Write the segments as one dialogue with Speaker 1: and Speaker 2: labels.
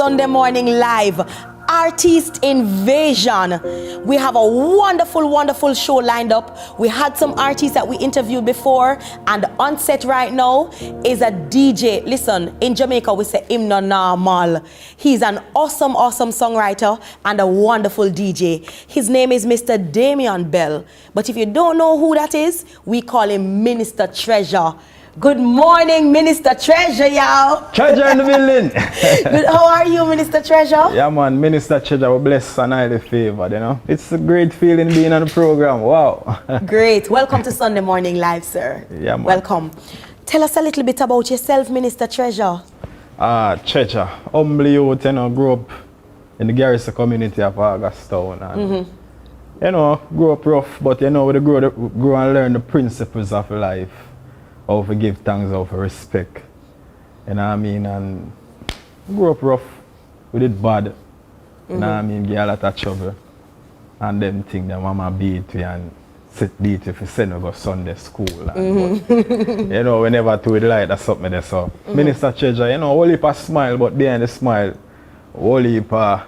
Speaker 1: Sunday Morning Live. Artist Invasion. We have a wonderful show lined up. We had some artists that we interviewed before, and on set right now is a DJ. Listen, in Jamaica we say him no normal. He's an awesome songwriter and a wonderful DJ. His name is Mr. Damian Bell. But if you don't know who that is, we call him Minister Treasure. Good morning, Minister Treasure, y'all.
Speaker 2: Treasure in the building.
Speaker 1: Good. How are you, Minister Treasure?
Speaker 2: Yeah, man. Minister Treasure, we're blessed and highly favored, you know. It's a great feeling being on the program. Wow.
Speaker 1: Great. Welcome to Sunday Morning Live, sir.
Speaker 2: Yeah, man.
Speaker 1: Welcome. Tell us a little bit about yourself, Minister Treasure.
Speaker 2: Treasure. Humble youth, you know, grew up in the Garrison community of Augustown. And, you know, grew up rough, but, you know, we grow and learn the principles of life. How to give thanks, how to respect. You know what I mean? And grew up rough. We did bad. You know what I mean? Get a lot of trouble. And them things that mama beat me and beat you for send me go Sunday school. And but, you know, we never do it like that's something there. So Minister Treasure, you know, whole heap of smile, but behind the smile, whole heap of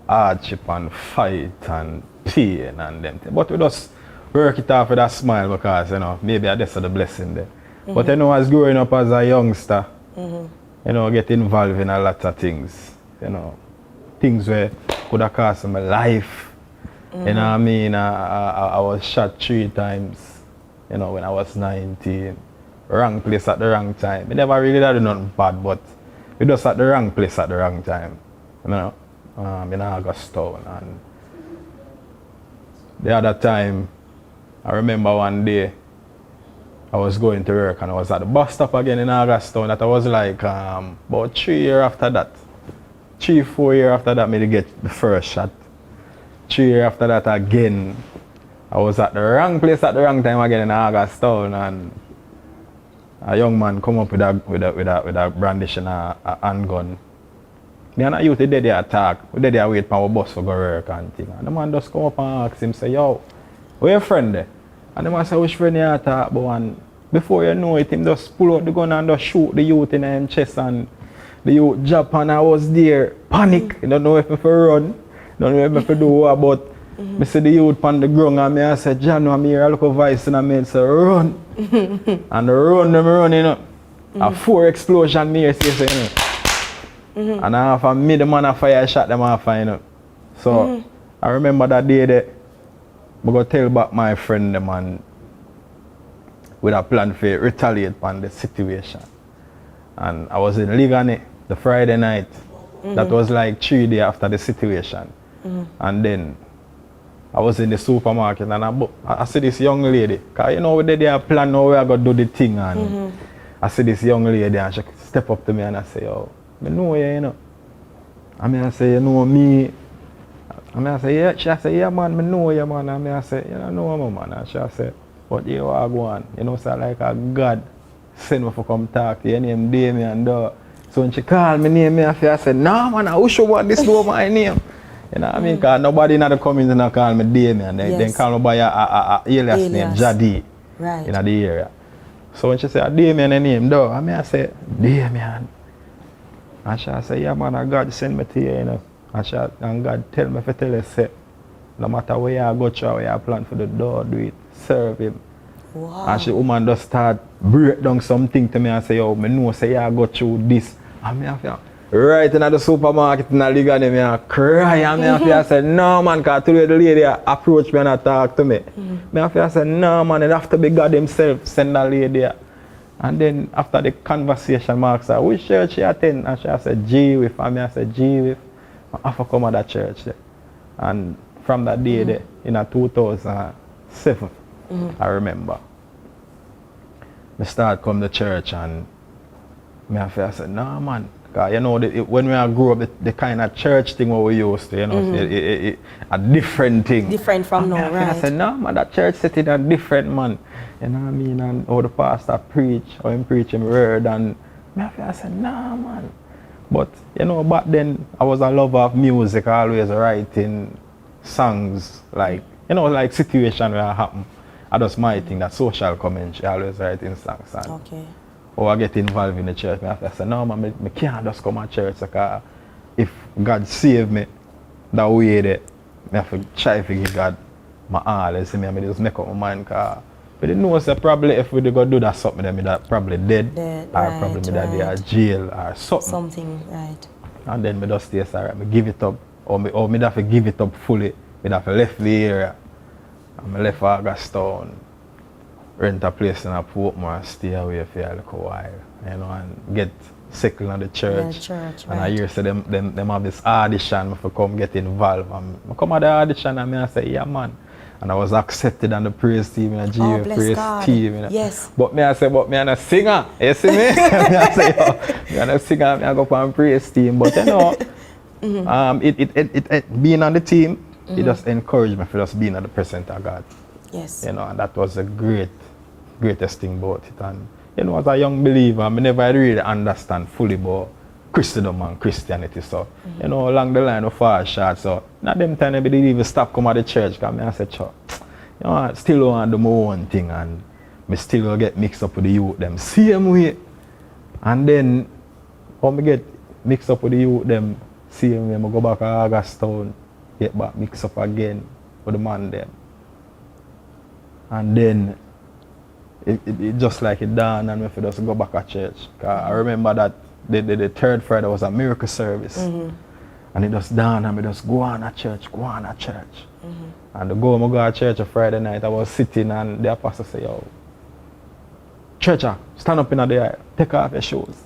Speaker 2: hardship and fight and pain and them things. But we just work it off with that smile because, you know, maybe that's the blessing there. But you know, as growing up as a youngster, you know, get involved in a lot of things. You know, things where could have cost my life. You know what I mean? I was shot 3 times, you know, when I was 19. Wrong place at the wrong time. I never really did nothing bad, but we just at the wrong place at the wrong time. You know, in Augustown. And the other time, I remember one day, I was going to work and I was at the bus stop again in Augustown. That I was like about 3 years after that. 3-4 years after that, me to get the first shot. 3 years after that again, I was at the wrong place at the wrong time again in Augustown, and a young man come up with a brandishing a handgun. Me and a youth they there attack. We there wait for our bus to go work and thing. And the man just come up and ask him, say, yo, where your friend there? And the man say, which friend you talk about? And before you know it, him just pull out the gun and just shoot the youth in his chest, and the youth jump, and I was there, panic. You don't know if I run, don't know if I do what, but I see the youth on the ground and I say, John, I'm here, I look a voice and I say, run. And run, them running up. A 4 explosion me say, and after me, the man a fire shot them off, you know. So I remember that day that I go tell back my friend them and with a plan for retaliate on the situation. And I was in Ligani the Friday night. That was like 3 days after the situation. And then I was in the supermarket and I see this young lady. Cause you know we did a plan how we are going to do the thing, and I see this young lady and she step up to me and I say, oh, I know you, know. I say, you know me. I say, yeah. She say, yeah, man, I know you, man. I say, you know me, man. And she say, but you are going. You know, so like a God send me to come talk to you. Your name Damian, though. So when she called me name, I said, no, man, I wish you want this know my name. You know what I mean? Because nobody in the community call me Damian. They call me by a alias name, Jadi.
Speaker 1: Right.
Speaker 2: In the area. So when she said, Damian, your name, though, I say, Damian. And she say, yeah, man, God send me to you, you know. And God tell me to tell you, say, no matter where you go through, where you plan for the door, do it, serve him.
Speaker 1: Wow.
Speaker 2: And she woman just start break down something to me and say, yo, I know say you go through this. And me have to, right in the supermarket in the Liga, I cry and me have to say, no man, because today the lady approach me and talk to me. Me have to say, no man, it have to be God himself send the lady. And then after the conversation, Mark said, which church she attend? And she said, Jehovah. And I said, Jehovah. I have to come to that church there. And from that day there, in 2007, I remember, I started coming to church and I said, no man, because you know, when we grew up, the kind of church thing what we used to, you know, a different thing.
Speaker 1: Different from now, right?
Speaker 2: I said, no man, that church setting a different man. You know what I mean? And how the pastor preach, how him preach him word, and I said, nah man. But you know, back then I was a lover of music, always writing songs, like, you know, like situation where it happen. I just my thing, that social commentary, always writing songs. And
Speaker 1: okay.
Speaker 2: Or I get involved in the church, I say, no man, I can't just come to church because if God saved me that way there. I have to try to give God my all. You see me, I just make up my mind. Cause but you know, probably if we go do that something, then I probably dead or
Speaker 1: right,
Speaker 2: probably me that
Speaker 1: right.
Speaker 2: in jail or something.
Speaker 1: Something, right.
Speaker 2: And then me just stay alright, me give it up. Or me have to give it up fully. Me have to left the area. And I left Augustown, rent a place in a Portmore and stay away for a little while. You know, and get settled in the church.
Speaker 1: Church,
Speaker 2: and
Speaker 1: right.
Speaker 2: I hear say them have this audition for come get involved. And I come at the audition and I say, yeah man. And I was accepted on the praise team in a GA praise
Speaker 1: God.
Speaker 2: team. You know.
Speaker 1: Yes.
Speaker 2: But me I say, but me I'm a singer. You see me? Me I say, me I'm a singer, me I go up on praise team. But you know, it being on the team, it just encouraged me for just being at the presence of God.
Speaker 1: Yes.
Speaker 2: You know, and that was the greatest thing about it. And you know, as a young believer, I never really understand fully about Christendom and Christianity. So, you know, along the line of far short. So, not them time I didn't even stop coming to the church because I said, you know, I still want to do my own thing and I still get mixed up with the youth them same way. And then when I get mixed up with the youth them same way, I go back to Augustown, get back mixed up again with the man them. And then it just like it dawned and me just go back to church. I remember that the third Friday was a miracle service. And it just dawned and me just go on a church. And I go to church on Friday night, I was sitting and the pastor say, yo, churcher, stand up in the aisle, take off your shoes.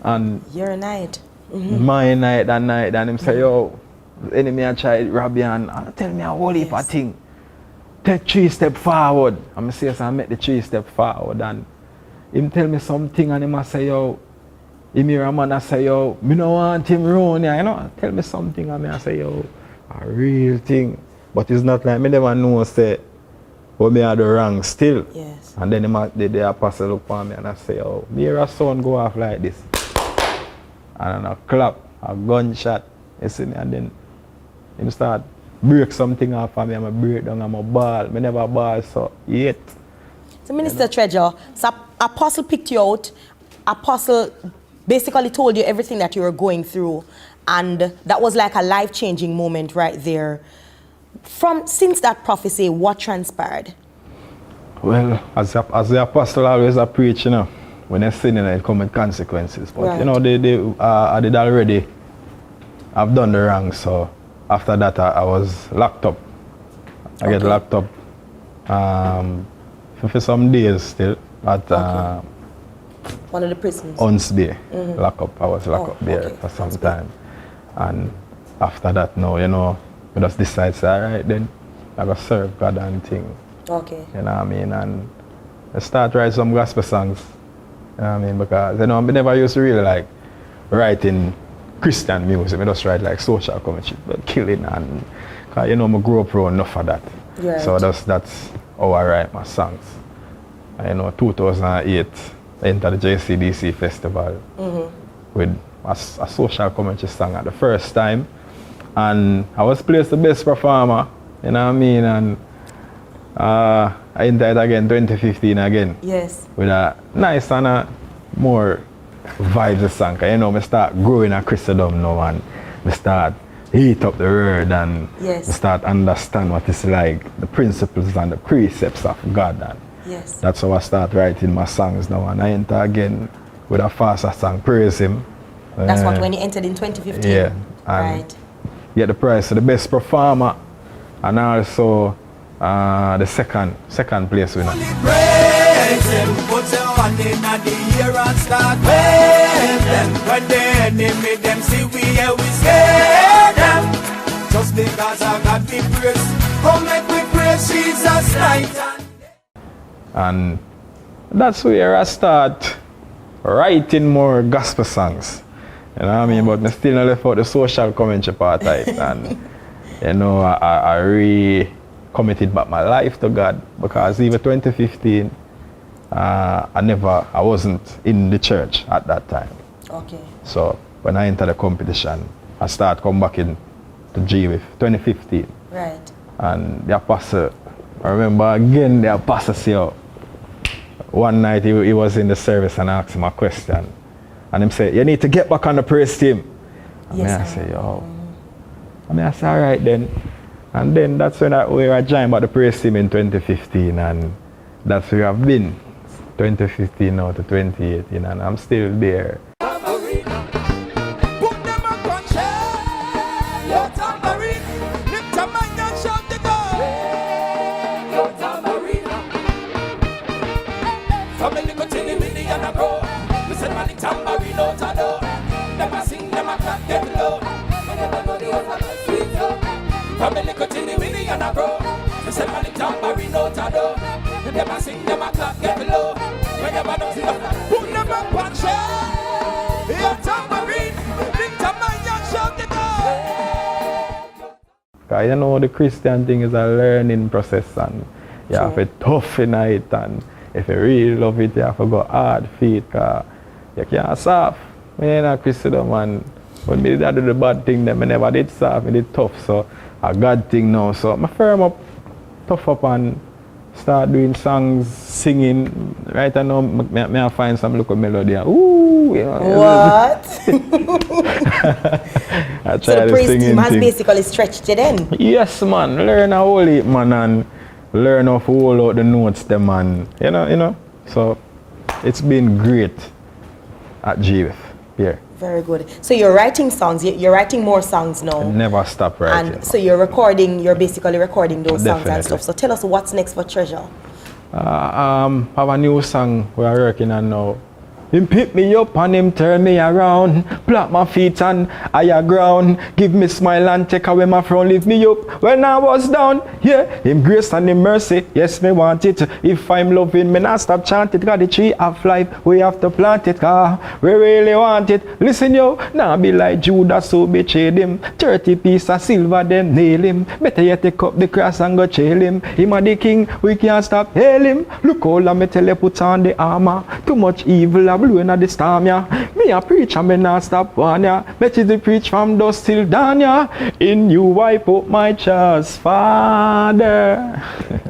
Speaker 2: And
Speaker 1: your night.
Speaker 2: my night that night, and him say, yo, the enemy a try rob you and tell me a whole heap of thing. Take 3 steps forward. And I say, so I make the 3 steps forward and him tell me something and him a say, yo, him hear a man a say, yo, me no want him round here, you know. Tell me something and I say, yo, a real thing. But it's not like me never know say what me are the wrong still.
Speaker 1: Yes.
Speaker 2: And then the apostle look for me and I say, oh, me hear a sound go off like this. And then a clap, a gunshot, you see me, and then him start break something off of me and I break down and I ball. Me never ball so yet.
Speaker 1: So Minister Treasure, so Apostle picked you out. Apostle basically told you everything that you were going through, and that was like a life-changing moment right there. Since that prophecy, what transpired?
Speaker 2: Well, as the apostle always a preach, you know, when they sin, it come with consequences. But
Speaker 1: right.
Speaker 2: you know, I did already. I've done the wrong, so after that I was locked up. I get locked up for some days still at
Speaker 1: one of the prisons.
Speaker 2: Hunsby, lock up. I was locked up there for some time. And after that now, you know, I just decided, say, all right then, I go serve God and thing.
Speaker 1: Okay.
Speaker 2: You know what I mean? And I start write some gospel songs. You know what I mean? Because, you know, I never used to really like writing Christian music. I just write like social commentary, killing and, cause, you know, I grew up around enough of that.
Speaker 1: Right.
Speaker 2: So that's how I write my songs. And, you know, 2008, I entered the JCDC festival with a social commentary song at the first time. And I was placed the best performer, you know what I mean? And I entered again 2015 again.
Speaker 1: Yes.
Speaker 2: With a nice and a more vibes song. You know, I start growing a Christendom now and I start eat up the word and I start understand what it's like, the principles and the precepts of God. And that's how I start writing my songs now. And I enter again with a faster song, Praise Him.
Speaker 1: That's what when you entered in 2015?
Speaker 2: Yeah.
Speaker 1: Right.
Speaker 2: Get the prize for the best performer and also the second place winner.
Speaker 3: Praise Him, put your hand in the air and start wave them. When the enemy them see we here, we scare them. Just because I got the praise, come make me praise Jesus night and day. And
Speaker 2: that's where I start writing more gospel songs. You know what I mean? But I still not left out the social commentary part of it. And you know, I really committed back my life to God because even 2015, I wasn't in the church at that time.
Speaker 1: Okay.
Speaker 2: So when I entered the competition, I started come back in to G with 2015.
Speaker 1: Right.
Speaker 2: And the apostle, I remember again the apostle said, one night he was in the service and I asked him a question. And him say, you need to get back on the praise team. And
Speaker 1: Yes,
Speaker 2: I say, yo. I say, all right then. And then that's when I joined about the praise team in 2015, and that's where I've been. 2015 now to 2018, and I'm still there. You know, the Christian thing is a learning process, and you have to toughen it, and if you really love it, you have to go hard for it, because you can't soft. When you're not Christendom, and when me did do the bad thing, then I never did soft, I did tough, so a God thing now. So I firm up, tough up, and start doing songs, singing. Right now, I find some little melody. Ooh, you know,
Speaker 1: what? So the praise team has basically stretched it in.
Speaker 2: Yes, man. Learn a whole heap, man, and learn how to hold out the notes, them, man. You know. So it's been great at GF. Yeah.
Speaker 1: Very good. So you're writing songs. You're writing more songs now.
Speaker 2: I never stop writing.
Speaker 1: And so you're basically recording those songs and stuff. So tell us what's next for Treasure.
Speaker 2: Have a new song we're working on now. Him pick me up and him turn me around, plant my feet on higher ground, give me smile and take away my frown, lift me up when I was down. Yeah, him grace and him mercy, yes me want it. If I'm loving me not stop chanting, got the tree of life, we have to plant it, cause we really want it. Listen yo, now be like Judas who betrayed him, 30 pieces of silver then nail him. Better yet take up the cross and go jail him. Him a the king, we can't stop hail him. Look all me tell you put on the armor, too much evil blowing at the storm, yeah. Me a preach and me not stop one, yeah. Me to preach from dusk till dawn, yeah. In you I put my trust, Father.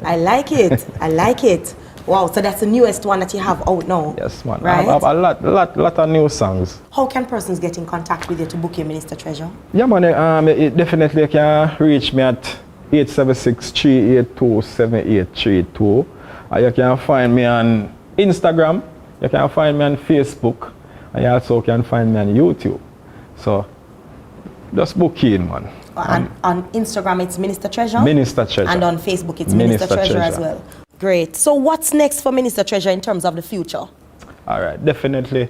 Speaker 1: I like it. I like it. Wow, so that's the newest one that you have out now.
Speaker 2: Yes, man.
Speaker 1: Right?
Speaker 2: I have a lot of new songs.
Speaker 1: How can persons get in contact with you to book your Minister Treasure?
Speaker 2: Yeah, man. It definitely can reach me at 876-382-7832. You can find me on Instagram. You can find me on Facebook, and you also can find me on YouTube. So, just book in, man.
Speaker 1: On Instagram, it's Minister Treasure?
Speaker 2: Minister Treasure.
Speaker 1: And on Facebook, it's Minister Treasure as well. Great. So, what's next for Minister Treasure in terms of the future?
Speaker 2: All right, definitely.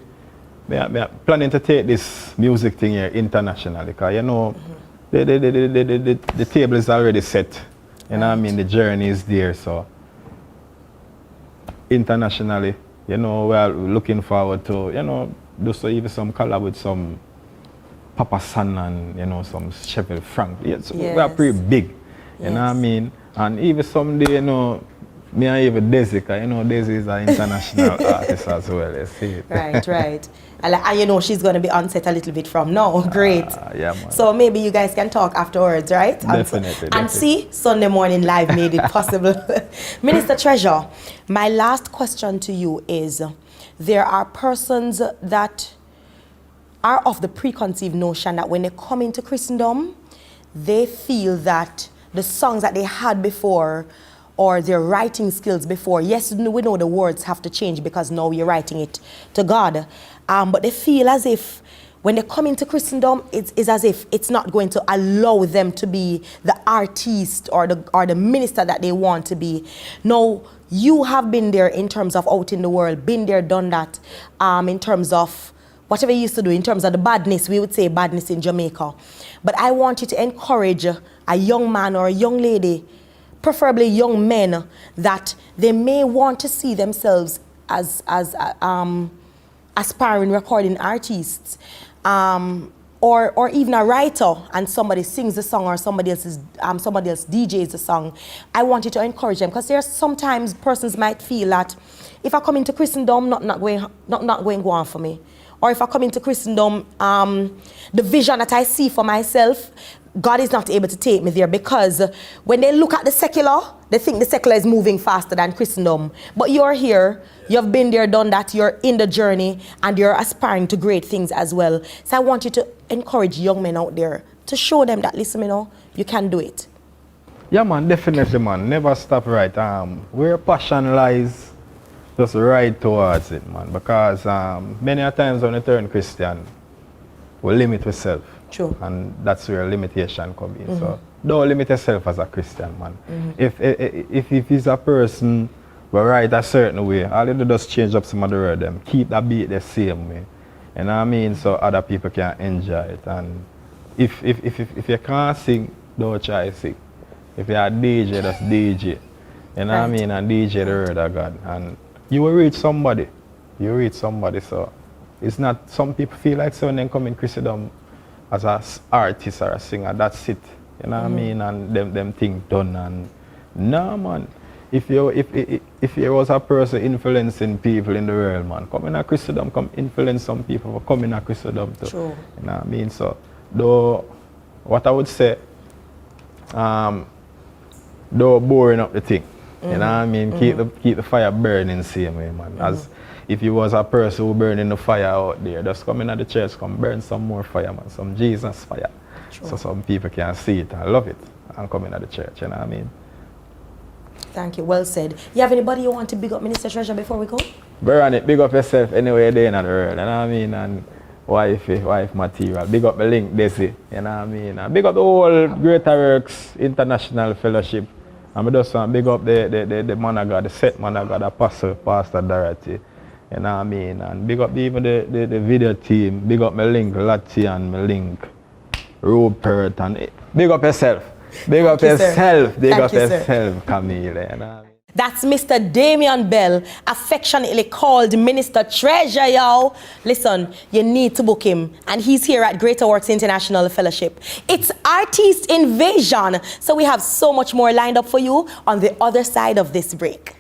Speaker 2: I'm planning to take this music thing here internationally, because, you know, the table is already set. You know what I mean? The journey is there, so internationally. You know, we are looking forward to, you know, do even some collab with some Papa San and, you know, some Sheffield Frank. Yeah, so we are pretty big, you know what I mean? And even someday, you know, me and even Desi, you know, Desi is an international artist as well, you see it.
Speaker 1: Right. And you know, she's going to be on set a little bit from now. Great.
Speaker 2: Yeah, man.
Speaker 1: So maybe you guys can talk afterwards, right?
Speaker 2: Definitely.
Speaker 1: And see, Sunday Morning Live made it possible. Minister Treasure, my last question to you is, there are persons that are of the preconceived notion that when they come into Christendom, they feel that the songs that they had before or their writing skills before, yes, we know the words have to change because now you're writing it to God, but they feel as if when they come into Christendom, it's as if it's not going to allow them to be the artist or the minister that they want to be. Now, you have been there in terms of out in the world, been there, done that, in terms of whatever you used to do, in terms of the badness, we would say badness in Jamaica. But I want you to encourage a young man or a young lady, preferably young men, that they may want to see themselves as aspiring recording artists, or even a writer, and somebody sings the song or somebody else DJs the song. I want you to encourage them, because there's sometimes persons might feel that if I come into Christendom, not going to go on for me, or if I come into Christendom, the vision that I see for myself, God is not able to take me there, because when they look at the secular, they think the secular is moving faster than Christendom. But you're here, you've been there, done that, you're in the journey, and you're aspiring to great things as well. So I want you to encourage young men out there to show them that, listen, you can do it.
Speaker 2: Yeah, man, definitely, man. Never stop right. Where passion lies, just right towards it, man. Because many a times when you turn Christian, we limit ourselves.
Speaker 1: True.
Speaker 2: And that's where limitation comes in. So don't limit yourself as a Christian, man. If he's a person who write a certain way, all you do just change up some of the word them. Keep that beat the same way. You know what I mean? So other people can enjoy it. And if you can't sing, don't try to sing. If you're a DJ, just DJ. You know what I mean? And DJ the word of God. And you will reach somebody. You reach somebody. So it's not, some people feel like so when they come in Christendom as an artist or a singer, that's it. You know what I mean? And them things done. And no, man. If you was a person influencing people in the world, man, come in a Christendom, come influence some people, come in a Christendom too.
Speaker 1: True.
Speaker 2: You know what I mean? So, though, what I would say, though boring up the thing. You know what I mean? Keep the fire burning same way, man. As if you was a person who burning the fire out there, just come in at the church, come burn some more fire, man. Some Jesus fire.
Speaker 1: True.
Speaker 2: So some people can see it and love it and come in at the church, you know what I mean?
Speaker 1: Thank you, well said. You have anybody you want to big up, Minister Treasure, before we go?
Speaker 2: Burn it, big up yourself anywhere you're in the world, you know what I mean? And wife material. Big up the link, Desi, you know what I mean? And big up the whole Greater Works International Fellowship. And I just want to big up the man of God, the set man of God, Apostle, Pastor Dorothy. You know what I mean? And big up even the video team. Big up my link, Lottie, and my link, Rupert. And big up yourself. Big up yourself. Big up yourself, Camille. You know what I mean?
Speaker 1: That's Mr. Damian Bell, affectionately called Minister Treasure, y'all. Listen, you need to book him. And he's here at Greater Works International Fellowship. It's Artist Invasion. So we have so much more lined up for you on the other side of this break.